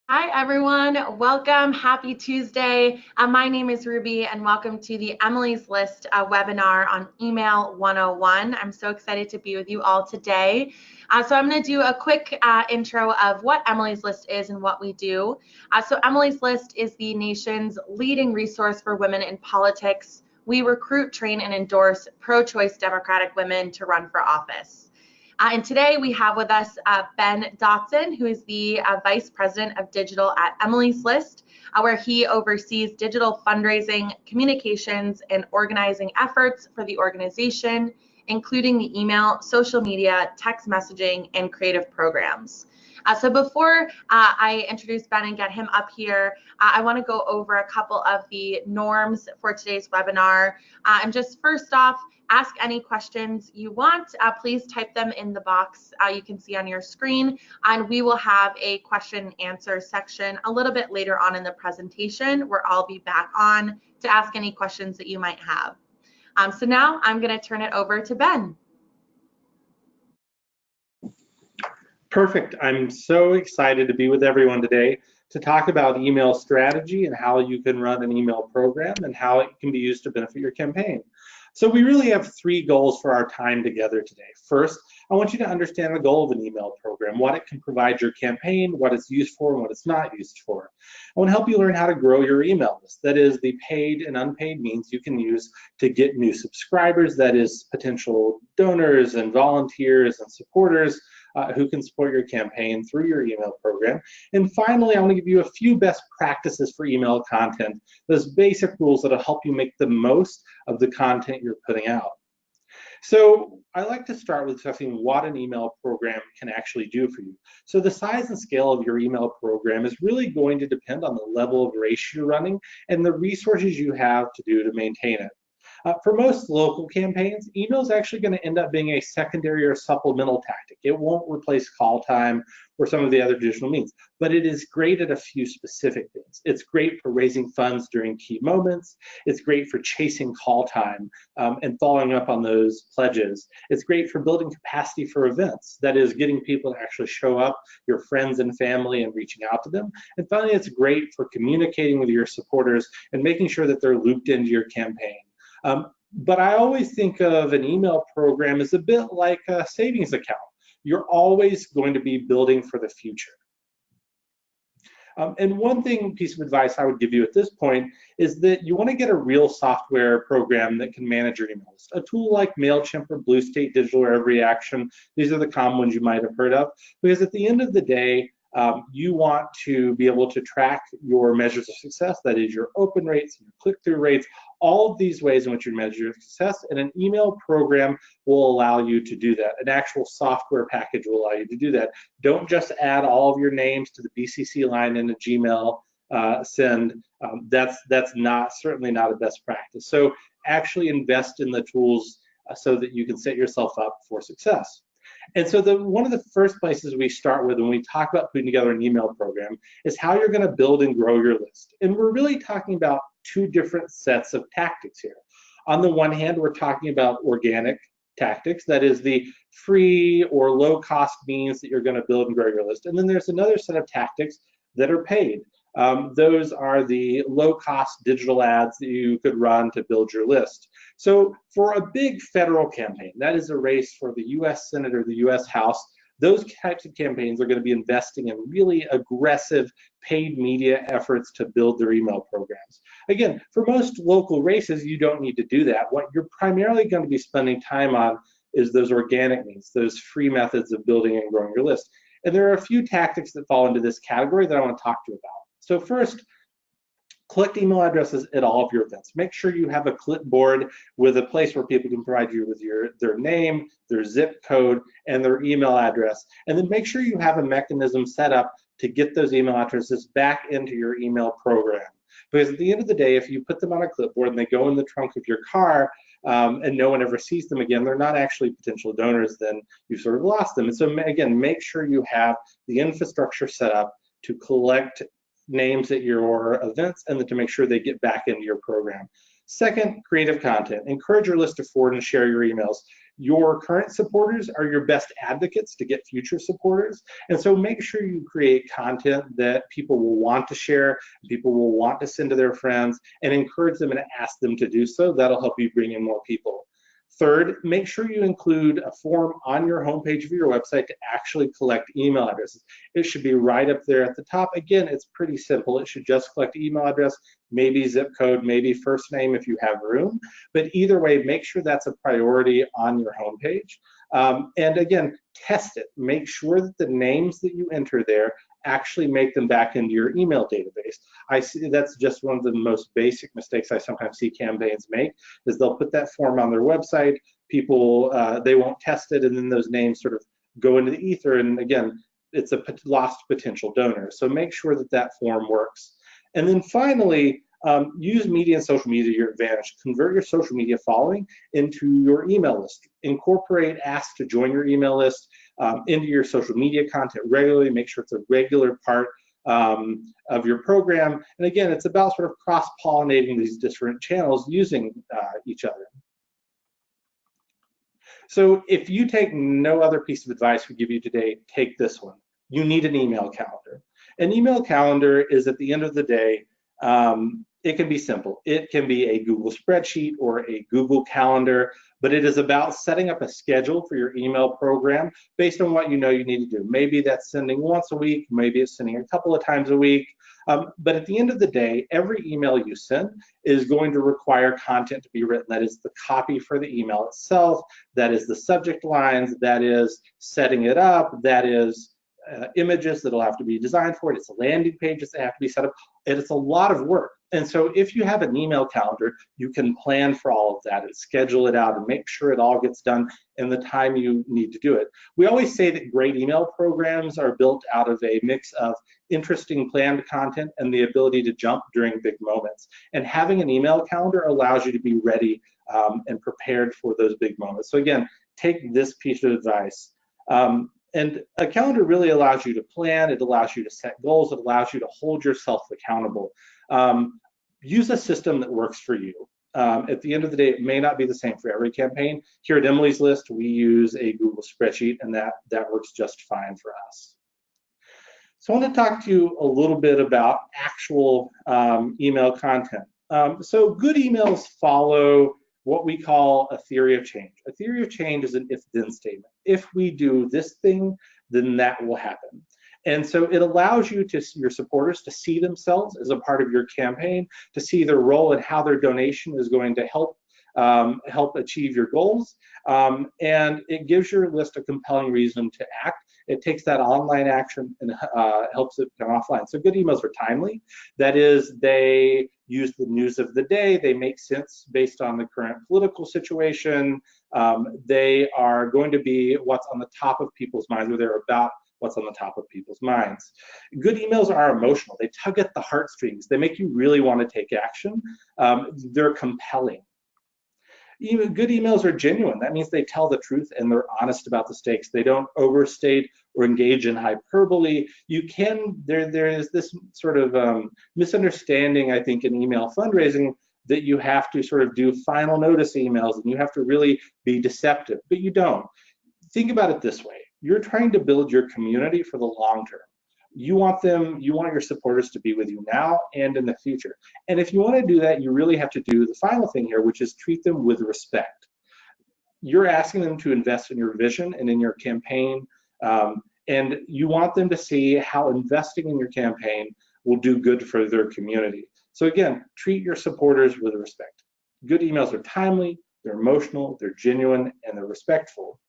Hi, everyone. Welcome. Happy Tuesday. My name is Ruby, and welcome to the Emily's List webinar on Email 101. I'm so excited to be with you all today. So I'm going to do a quick intro of what Emily's List is and what we do. So Emily's List is the nation's leading resource for women in politics. We recruit, train, and endorse pro-choice Democratic women to run for office. And today we have with us Ben Dotson, who is the Vice President of Digital at Emily's List, where he oversees digital fundraising, communications, and organizing efforts for the organization, including the email, social media, text messaging, and creative programs. So before I introduce Ben and get him up here, I want to go over a couple of the norms for today's webinar. And just first off, ask any questions you want. Please type them in the box you can see on your screen, and we will have a question and answer section a little bit later on in the presentation where I'll be back on to ask any questions that you might have. So now I'm going to turn it over to Ben. Perfect. I'm so excited to be with everyone today to talk about email strategy and how you can run an email program and how it can be used to benefit your campaign. So we really have three goals for our time together today. First, I want you to understand the goal of an email program, what it can provide your campaign, what it's used for, and what it's not used for. I want to help you learn how to grow your email list. That is the paid and unpaid means you can use to get new subscribers, that is potential donors and volunteers and supporters who can support your campaign through your email program. And finally, I want to give you a few best practices for email content, those basic rules that'll help you make the most of the content you're putting out. So I like to start with discussing what an email program can actually do for you. So the size and scale of your email program is really going to depend on the level of race you're running and the resources you have to maintain it. For most local campaigns, email is actually going to end up being a secondary or supplemental tactic. It won't replace call time or some of the other digital means, but it is great at a few specific things. It's great for raising funds during key moments. It's great for chasing call time and following up on those pledges. It's great for building capacity for events. That is, getting people to actually show up, your friends and family, and reaching out to them. And finally, it's great for communicating with your supporters and making sure that they're looped into your campaign. But I always think of an email program as a bit like a savings account. You're always going to be building for the future. And one piece of advice I would give you at this point is that you want to get a real software program that can manage your emails. A tool like MailChimp or BlueState Digital or EveryAction, these are the common ones you might have heard of, because at the end of the day, you want to be able to track your measures of success, that is your open rates, your click-through rates, all of these ways in which you measure your success, and an email program will allow you to do that. An actual software package will allow you to do that. Don't just add all of your names to the BCC line in a Gmail send. That's certainly not a best practice. So actually invest in the tools so that you can set yourself up for success. And so one of the first places we start with when we talk about putting together an email program is how you're going to build and grow your list. And we're really talking about two different sets of tactics here. On the one hand, we're talking about organic tactics, that is the free or low cost means that you're going to build and grow your list. And then there's another set of tactics that are paid. Those are the low-cost digital ads that you could run to build your list. So for a big federal campaign, that is a race for the US Senate or the US House, those types of campaigns are going to be investing in really aggressive paid media efforts to build their email programs. Again, for most local races, you don't need to do that. What you're primarily going to be spending time on is those organic means, those free methods of building and growing your list. And there are a few tactics that fall into this category that I want to talk to you about. So first, collect email addresses at all of your events. Make sure you have a clipboard with a place where people can provide you with their name, their zip code, and their email address. And then make sure you have a mechanism set up to get those email addresses back into your email program. Because at the end of the day, if you put them on a clipboard and they go in the trunk of your car and no one ever sees them again, they're not actually potential donors, then you've sort of lost them. And so again, make sure you have the infrastructure set up to collect names at your events and then to make sure they get back into your program. Second, creative content. Encourage your list to forward and share your emails. Your current supporters are your best advocates to get future supporters. And so make sure you create content that people will want to share, people will want to send to their friends, and encourage them and ask them to do so. That'll help you bring in more people. Third, make sure you include a form on your homepage of your website to actually collect email addresses. It should be right up there at the top. Again, it's pretty simple. It should just collect email address, maybe zip code, maybe first name if you have room. But either way, make sure that's a priority on your homepage. And again, test it. Make sure that the names that you enter there actually make them back into your email database. I see that's just one of the most basic mistakes I sometimes see campaigns make, is they'll put that form on their website, people, they won't test it, and then those names sort of go into the ether, and again, it's a lost potential donor. So make sure that that form works. And then finally, use media and social media to your advantage. Convert your social media following into your email list. Incorporate asks to join your email list into your social media content regularly. Make sure it's a regular part of your program. And again, it's about sort of cross-pollinating these different channels using each other. So if you take no other piece of advice we give you today, take this one. You need an email calendar. An email calendar is, at the end of the day, it can be simple. It can be a Google spreadsheet or a Google Calendar, but it is about setting up a schedule for your email program based on what you know you need to do. Maybe that's sending once a week, maybe it's sending a couple of times a week, but at the end of the day, every email you send is going to require content to be written. That is the copy for the email itself, that is the subject lines, that is setting it up, that is images that'll have to be designed for it, it's landing pages that have to be set up, and it's a lot of work. And so if you have an email calendar, you can plan for all of that and schedule it out and make sure it all gets done in the time you need to do it. We always say that great email programs are built out of a mix of interesting planned content and the ability to jump during big moments. And having an email calendar allows you to be ready and prepared for those big moments. So again, take this piece of advice. And a calendar really allows you to plan, it allows you to set goals, it allows you to hold yourself accountable. Use a system that works for you. At the end of the day, it may not be the same for every campaign. Here at Emily's List, we use a Google spreadsheet, and that works just fine for us. So I want to talk to you a little bit about actual email content. So good emails follow what we call a theory of change. A theory of change is an if-then statement. If we do this thing, then that will happen. And so it allows you to, your supporters, to see themselves as a part of your campaign, to see their role and how their donation is going to help achieve your goals. And it gives your list a compelling reason to act. It takes that online action and helps it come offline. So good emails are timely. That is, they use the news of the day. They make sense based on the current political situation. They are going to be what's on the top of people's minds, or they're about what's on the top of people's minds. Good emails are emotional. They tug at the heartstrings. They make you really want to take action. They're compelling. Even good emails are genuine. That means they tell the truth and they're honest about the stakes. They don't overstate or engage in hyperbole. There is this sort of misunderstanding, I think, in email fundraising, that you have to sort of do final notice emails and you have to really be deceptive, but you don't. Think about it this way. You're trying to build your community for the long term. You want your supporters to be with you now and in the future. And if you want to do that, you really have to do the final thing here, which is treat them with respect. You're asking them to invest in your vision and in your campaign, and you want them to see how investing in your campaign will do good for their community. So again, treat your supporters with respect. Good emails are timely, they're emotional, they're genuine, and they're respectful.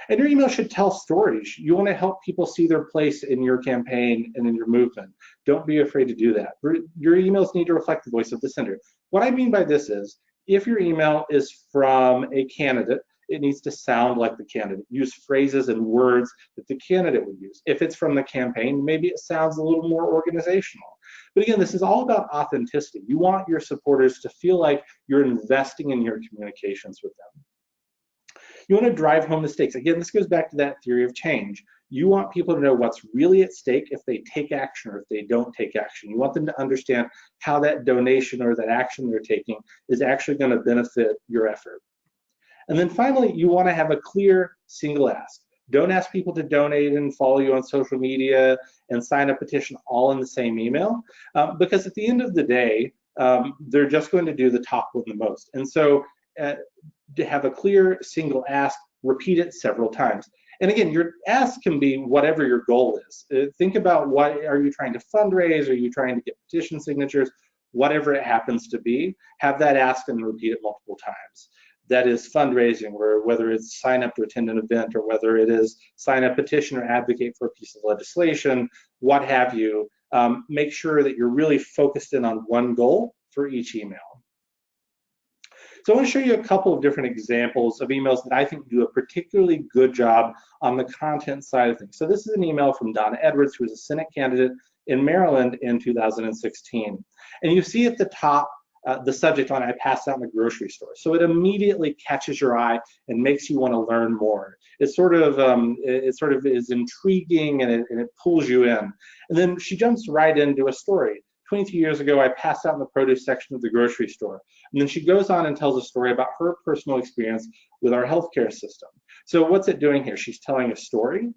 And your email should tell stories. You want to help people see their place in your campaign and in your movement. Don't be afraid to do that. Your emails need to reflect the voice of the sender. What I mean by this is, if your email is from a candidate, it needs to sound like the candidate. Use phrases and words that the candidate would use. If it's from the campaign, maybe it sounds a little more organizational. But again, this is all about authenticity. You want your supporters to feel like you're investing in your communications with them. You want to drive home the stakes. Again, this goes back to that theory of change. You want people to know what's really at stake if they take action or if they don't take action. You want them to understand how that donation or that action they're taking is actually going to benefit your effort. And then finally, you want to have a clear single ask. Don't ask people to donate and follow you on social media and sign a petition all in the same email, because at the end of the day, they're just going to do the top one the most. And so to have a clear single ask, repeat it several times. And again, your ask can be whatever your goal is. Think about, what are you trying to fundraise? Are you trying to get petition signatures? Whatever it happens to be, have that asked and repeat it multiple times. That is fundraising, or whether it's sign up to attend an event, or whether it is sign a petition or advocate for a piece of legislation, what have you. Make sure that you're really focused in on one goal for each email. So I want to show you a couple of different examples of emails that I think do a particularly good job on the content side of things. So this is an email from Donna Edwards, who was a Senate candidate in Maryland in 2016. And you see at the top the subject line, "I passed out in the grocery store." So it immediately catches your eye and makes you want to learn more. It sort of is intriguing, and it pulls you in. And then she jumps right into a story. 22 years ago, I passed out in the produce section of the grocery store. And then she goes on and tells a story about her personal experience with our healthcare system. So what's it doing here? She's telling a story.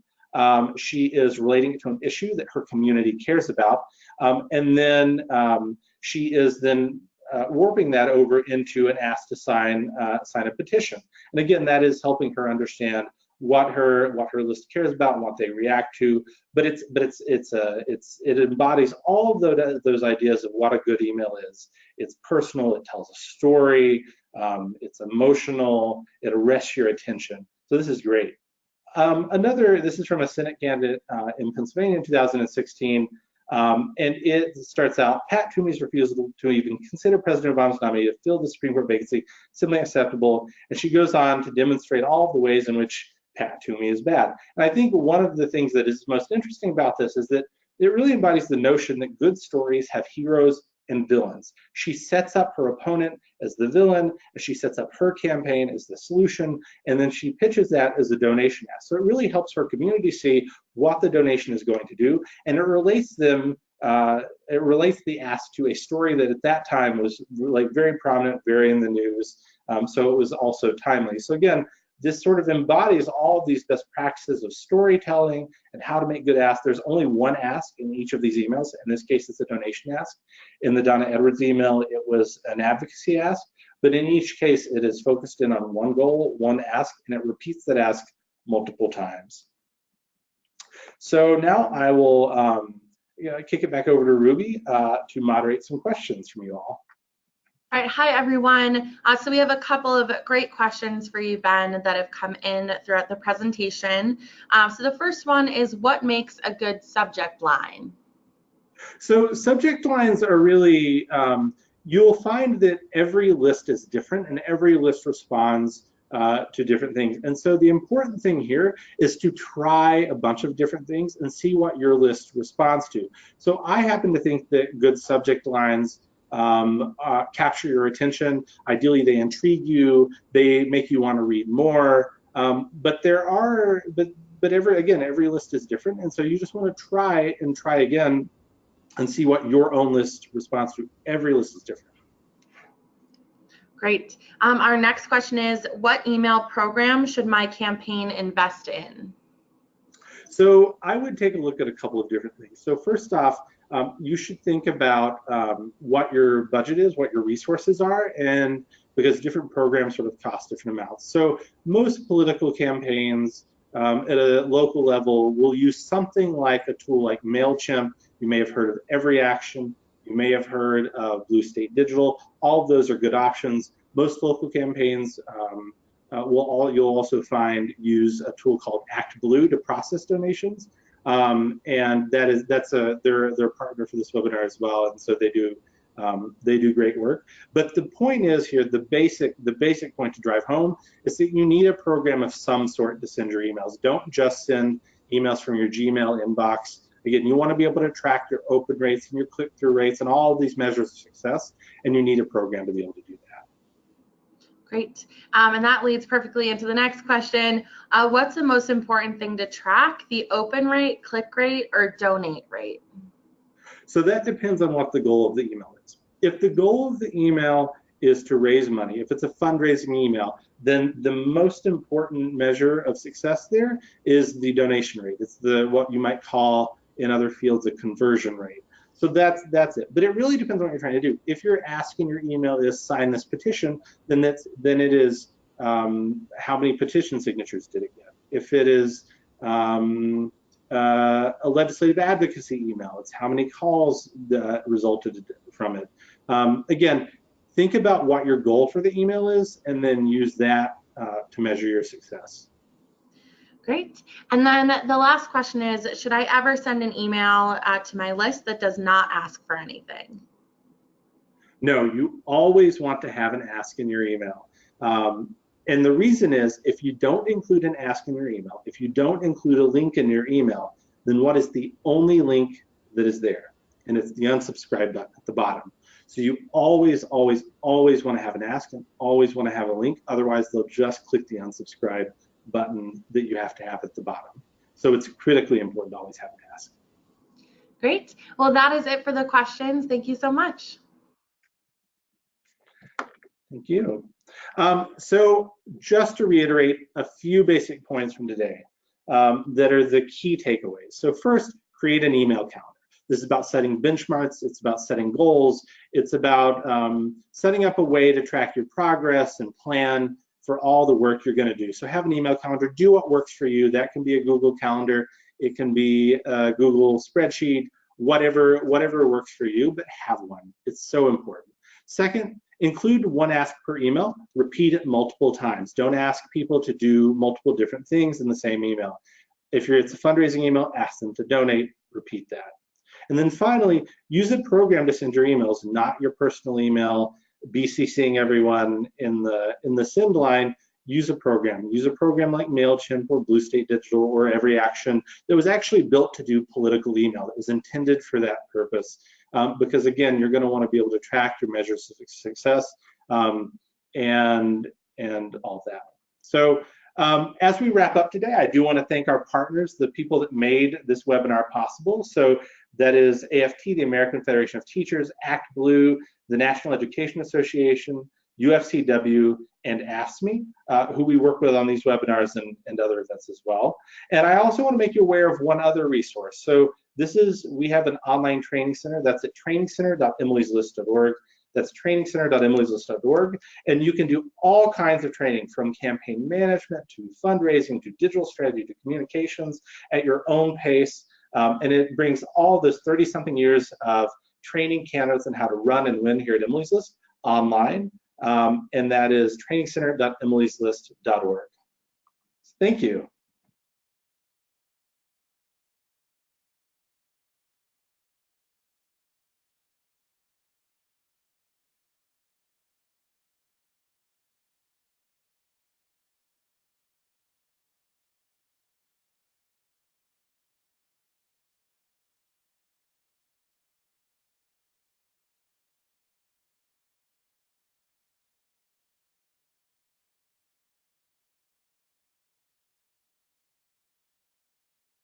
She is relating it to an issue that her community cares about. And then she is then warping that over into an ask to sign a petition. And again, that is helping her understand what her list cares about and what they react to. But it embodies all of those ideas of what a good email is. It's personal. It tells a story. It's emotional. It arrests your attention. So this is great. This is from a Senate candidate in Pennsylvania in 2016. And it starts out, "Pat Toomey's refusal to even consider President Obama's nominee to fill the Supreme Court vacancy simply unacceptable." And she goes on to demonstrate all of the ways in which Pat Toomey is bad. And I think one of the things that is most interesting about this is that it really embodies the notion that good stories have heroes and villains. She sets up her opponent as the villain, and she sets up her campaign as the solution, and then she pitches that as a donation ask. So it really helps her community see what the donation is going to do, and it relates the ask to a story that at that time was like very prominent, very in the news. So it was also timely. So again, this sort of embodies all of these best practices of storytelling and how to make good asks. There's only one ask in each of these emails. In this case, it's a donation ask. In the Donna Edwards email, it was an advocacy ask. But in each case, it is focused in on one goal, one ask, and it repeats that ask multiple times. So now I will kick it back over to Ruby to moderate some questions from you all. All right, hi everyone. So we have a couple of great questions for you, Ben, that have come in throughout the presentation. So the first one is, what makes a good subject line? So subject lines are really, you'll find that every list is different and every list responds to different things. And so the important thing here is to try a bunch of different things and see what your list responds to. So I happen to think that good subject lines capture your attention. Ideally, they intrigue you. They make you want to read more. But every list is different, and so you just want to try and try again and see what your own list responds to. Every list is different. Great. Our next question is, what email program should my campaign invest in? So I would take a look at a couple of different things. So first off, you should think about what your budget is, what your resources are, and because different programs sort of cost different amounts. So most political campaigns at a local level will use something like a tool like MailChimp. You may have heard of EveryAction. You may have heard of Blue State Digital. All of those are good options. Most local campaigns you'll also find use a tool called ActBlue to process donations. And they're a partner for this webinar as well, and so they do great work. But the point is here, the basic point to drive home is that you need a program of some sort to send your emails. Don't just send emails from your Gmail inbox. Again, you want to be able to track your open rates and your click-through rates and all of these measures of success, and you need a program to be able to do that. Great. And that leads perfectly into the next question. What's the most important thing to track, the open rate, click rate, or donate rate? So that depends on what the goal of the email is. If the goal of the email is to raise money. If it's a fundraising email, then the most important measure of success there is the donation rate. It's what you might call in other fields a conversion rate. So that's it. But it really depends on what you're trying to do. If you're asking your email is sign this petition, then it is how many petition signatures did it get? If it is a legislative advocacy email, it's how many calls that resulted from it. Again, think about what your goal for the email is, and then use that to measure your success. Great. And then the last question is, should I ever send an email to my list that does not ask for anything? No, you always want to have an ask in your email. And the reason is, if you don't include an ask in your email, if you don't include a link in your email, then what is the only link that is there? And it's the unsubscribe button at the bottom. So you always, always, always want to have an ask and always want to have a link. Otherwise, they'll just click the unsubscribe button that you have to have at the bottom. So it's critically important to always have an ask. Great. Well, that is it for the questions. Thank you so much. Thank you. So just to reiterate a few basic points from today that are the key takeaways. So first, create an email calendar. This is about setting benchmarks. It's about setting goals. It's about setting up a way to track your progress and plan for all the work you're going to do. So have an email calendar. Do what works for you. That can be a Google Calendar. It can be a Google spreadsheet, whatever works for you, but have one. It's so important. Second, include one ask per email. Repeat it multiple times. Don't ask people to do multiple different things in the same email. If it's a fundraising email, ask them to donate. Repeat that. And then finally, use a program to send your emails, not your personal email. BCCing everyone in the send line. Use a program. Use a program like MailChimp or Blue State Digital or Every Action that was actually built to do political email. That was intended for that purpose. Because again, you're going to want to be able to track your measures of success and all that. So as we wrap up today, I do want to thank our partners, the people that made this webinar possible. So that is AFT, the American Federation of Teachers, ActBlue, the National Education Association, UFCW, and AFSCME, who we work with on these webinars and other events as well. And I also want to make you aware of one other resource. So we have an online training center that's at trainingcenter.emilyslist.org. That's trainingcenter.emilyslist.org. And you can do all kinds of training, from campaign management to fundraising to digital strategy to communications, at your own pace. And it brings all this 30-something years of training candidates on how to run and win here at Emily's List online. And that is trainingcenter.emilyslist.org. Thank you.